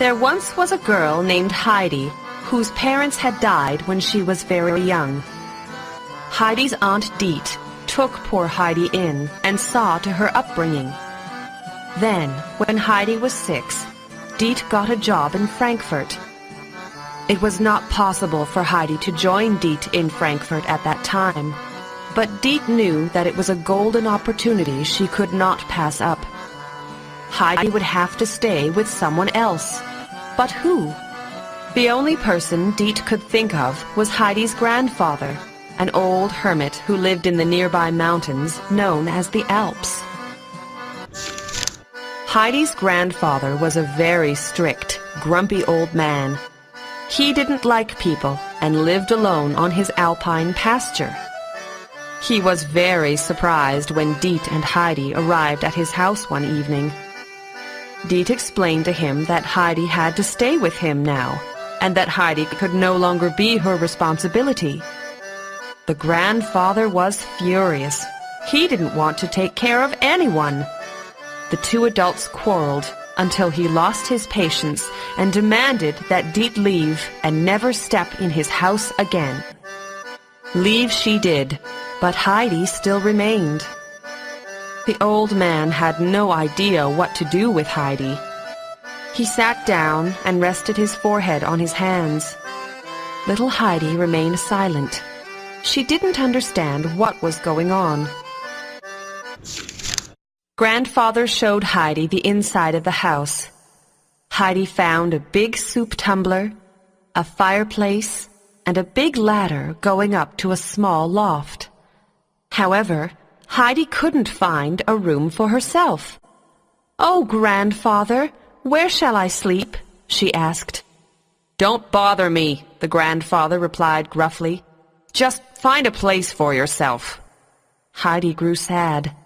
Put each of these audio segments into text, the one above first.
There once was a girl named Heidi, whose parents had died when she was very young. Heidi's aunt Dete took poor Heidi in and saw to her upbringing. Then, when Heidi was 6, Dete got a job in Frankfurt. It was not possible for Heidi to join Dete in Frankfurt at that time, but Dete knew that it was a golden opportunity she could not pass up. Heidi would have to stay with someone else. But who? The only person Dete could think of was Heidi's grandfather, an old hermit who lived in the nearby mountains known as the Alps. Heidi's grandfather was a very strict, grumpy old man. He didn't like people and lived alone on his alpine pasture. He was very surprised when Dete and Heidi arrived at his house one evening. Dete explained to him that Heidi had to stay with him now, and that Heidi could no longer be her responsibility. The grandfather was furious. He didn't want to take care of anyone. The two adults quarreled until he lost his patience and demanded that Dete leave and never step in his house again. Leave she did, but Heidi still remained. The old man had no idea what to do with Heidi. He sat down and rested his forehead on his hands. Little Heidi remained silent. She didn't understand what was going on. Grandfather showed Heidi the inside of the house. Heidi found a big soup tumbler, a fireplace, and a big ladder going up to a small loft. However, Heidi couldn't find a room for herself. "Oh, Grandfather, where shall I sleep?" she asked. "Don't bother me," the grandfather replied gruffly. "Just find a place for yourself." Heidi grew sad.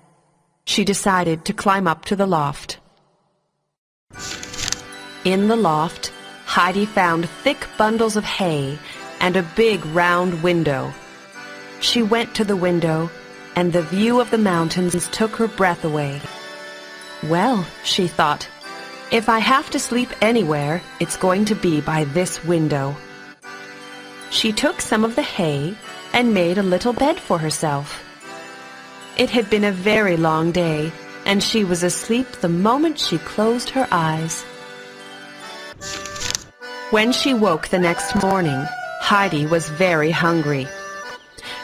She decided to climb up to the loft. In the loft, Heidi found thick bundles of hay and a big round window. She went to the window, and the view of the mountains took her breath away. Well, she thought, if I have to sleep anywhere, it's going to be by this window. She took some of the hay and made a little bed for herself. It had been a very long day, and she was asleep the moment she closed her eyes. When she woke the next morning, Heidi was very hungry.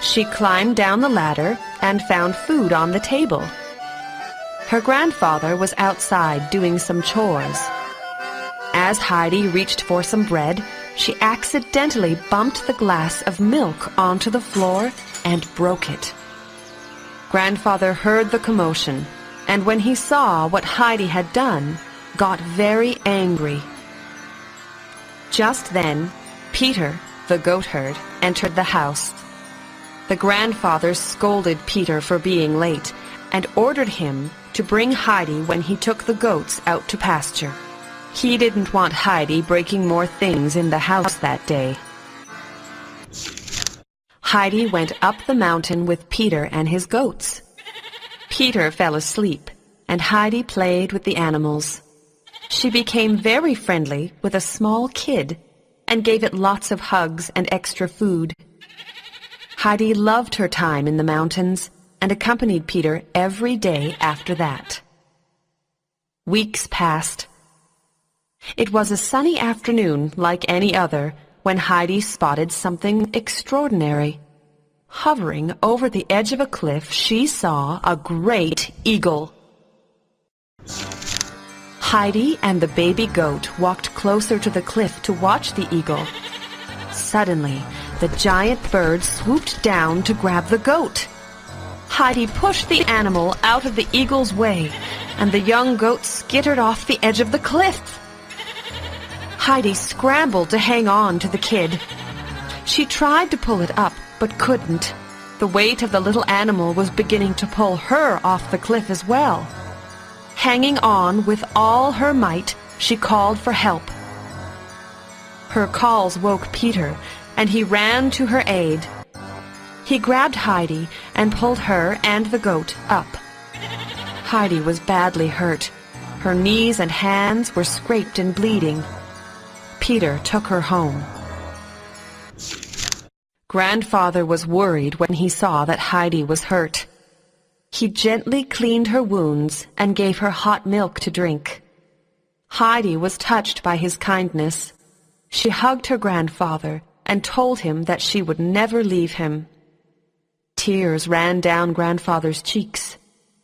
She climbed down the ladder and found food on the table. Her grandfather was outside doing some chores. As Heidi reached for some bread, she accidentally bumped the glass of milk onto the floor and broke it. Grandfather heard the commotion, and when he saw what Heidi had done, got very angry. Just then, Peter, the goatherd, entered the house. The grandfather scolded Peter for being late and ordered him to bring Heidi when he took the goats out to pasture. He didn't want Heidi breaking more things in the house that day. Heidi went up the mountain with Peter and his goats. Peter fell asleep, and Heidi played with the animals. She became very friendly with a small kid and gave it lots of hugs and extra food. Heidi loved her time in the mountains and accompanied Peter every day after that. Weeks passed. It was a sunny afternoon like any other when Heidi spotted something extraordinary. Hovering over the edge of a cliff, she saw a great eagle. Heidi and the baby goat walked closer to the cliff to watch the eagle. Suddenly, the giant bird swooped down to grab the goat. Heidi pushed the animal out of the eagle's way, and the young goat skittered off the edge of the cliff. Heidi scrambled to hang on to the kid. She tried to pull it up, but couldn't. The weight of the little animal was beginning to pull her off the cliff as well. Hanging on with all her might, she called for help. Her calls woke Peter, and he ran to her aid. He grabbed Heidi and pulled her and the goat up. Heidi was badly hurt. Her knees and hands were scraped and bleeding. Peter took her home. Grandfather was worried when he saw that Heidi was hurt. He gently cleaned her wounds and gave her hot milk to drink. Heidi was touched by his kindness. She hugged her grandfather and told him that she would never leave him. Tears ran down grandfather's cheeks.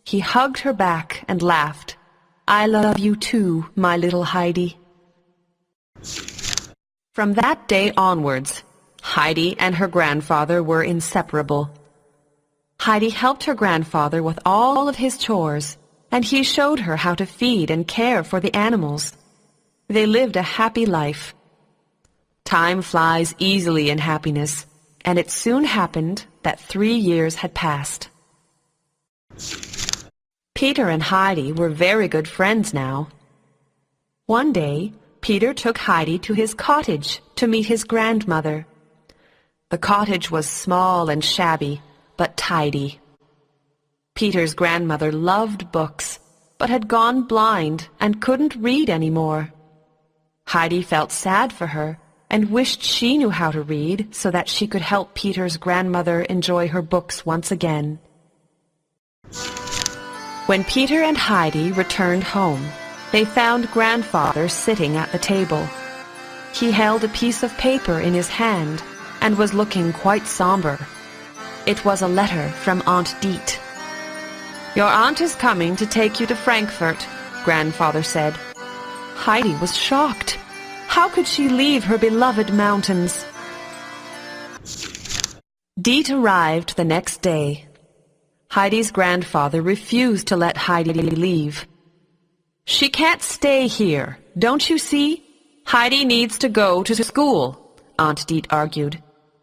He hugged her back and laughed. "I love you too, my little Heidi." From that day onwards, Heidi and her grandfather were inseparable. Heidi helped her grandfather with all of his chores, and he showed her how to feed and care for the animals. They lived a happy life. Time flies easily in happiness, and it soon happened that 3 years had passed. Peter and Heidi were very good friends now. One day, Peter took Heidi to his cottage to meet his grandmother. The cottage was small and shabby, but tidy. Peter's grandmother loved books, but had gone blind and couldn't read anymore. Heidi felt sad for her and wished she knew how to read so that she could help Peter's grandmother enjoy her books once again. When Peter and Heidi returned home, they found grandfather sitting at the table. He held a piece of paper in his hand and was looking quite somber. It was a letter from Aunt Dete. "Your aunt is coming to take you to Frankfurt," grandfather said. Heidi was shocked. How could she leave her beloved mountains? Dete arrived the next day. Heidi's grandfather refused to let Heidi leave. "She can't stay here, don't you see? Heidi needs to go to school," Aunt Dete argued.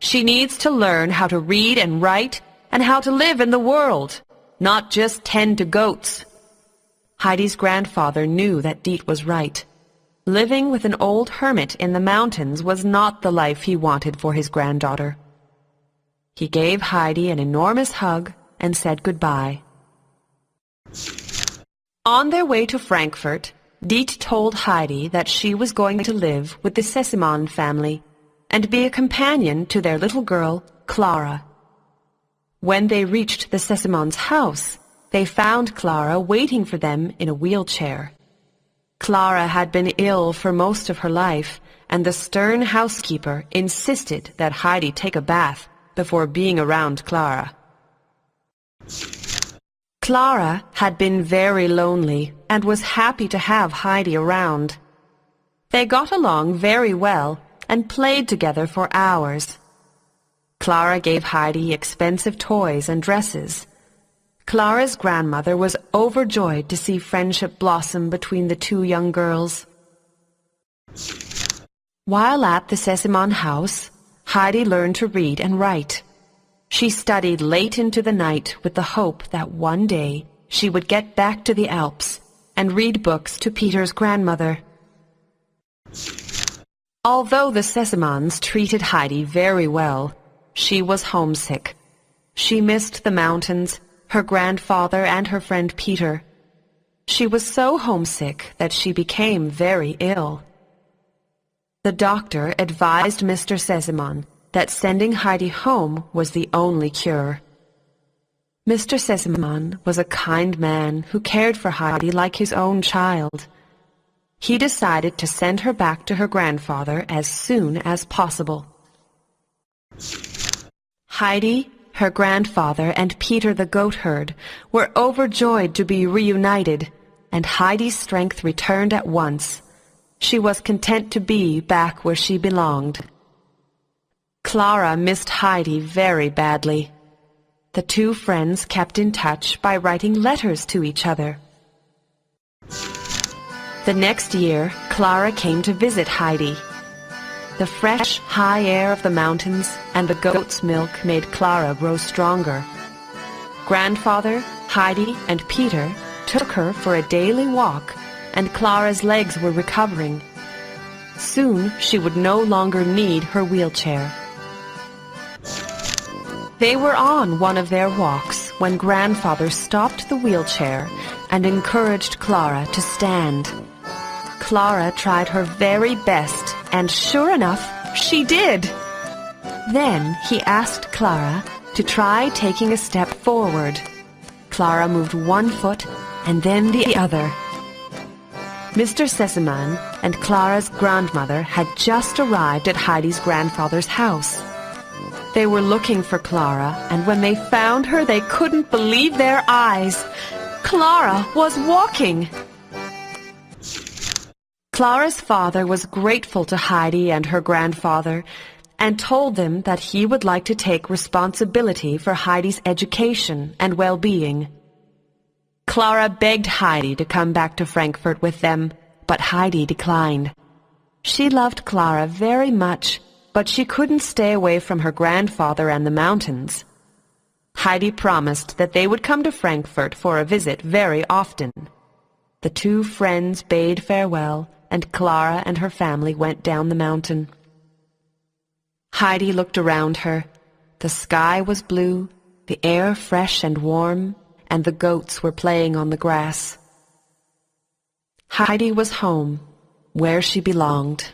"She needs to learn how to read and write and how to live in the world, not just tend to goats." Heidi's grandfather knew that Dete was right. Living with an old hermit in the mountains was not the life he wanted for his granddaughter. He gave Heidi an enormous hug and said goodbye. On their way to Frankfurt, Dete told Heidi that she was going to live with the Sesemann family and be a companion to their little girl, Clara. When they reached the Sesemanns' house, they found Clara waiting for them in a wheelchair. Clara had been ill for most of her life, and the stern housekeeper insisted that Heidi take a bath before being around Clara. Clara had been very lonely and was happy to have Heidi around. They got along very well and played together for hours. Clara gave Heidi expensive toys and dresses. Clara's grandmother was overjoyed to see friendship blossom between the two young girls. While at the Sesemann house, Heidi learned to read and write. She studied late into the night with the hope that one day she would get back to the Alps and read books to Peter's grandmother. Although the Sesemanns treated Heidi very well, she was homesick. She missed the mountains, her grandfather and her friend Peter. She was so homesick that she became very ill. The doctor advised Mr. Sesemann that sending Heidi home was the only cure. Mr. Sesemann was a kind man who cared for Heidi like his own child. He decided to send her back to her grandfather as soon as possible. Heidi, her grandfather, and Peter the goatherd were overjoyed to be reunited, and Heidi's strength returned at once. She was content to be back where she belonged. Clara missed Heidi very badly. The two friends kept in touch by writing letters to each other. The next year, Clara came to visit Heidi. The fresh, high air of the mountains and the goat's milk made Clara grow stronger. Grandfather, Heidi, and Peter took her for a daily walk, and Clara's legs were recovering. Soon she would no longer need her wheelchair. They were on one of their walks when Grandfather stopped the wheelchair and encouraged Clara to stand. Clara tried her very best And sure enough, she did. Then he asked Clara to try taking a step forward. Clara moved one foot and then the other. Mr. Sesemann and Clara's grandmother had just arrived at Heidi's grandfather's house. They were looking for Clara, and when they found her, they couldn't believe their eyes. Clara was walking! Clara's father was grateful to Heidi and her grandfather and told them that he would like to take responsibility for Heidi's education and well-being. Clara begged Heidi to come back to Frankfurt with them, but Heidi declined. She loved Clara very much, but she couldn't stay away from her grandfather and the mountains. Heidi promised that they would come to Frankfurt for a visit very often. The two friends bade farewell, and Clara and her family went down the mountain. Heidi looked around her. The sky was blue, the air fresh and warm, and the goats were playing on the grass. Heidi was home, where she belonged.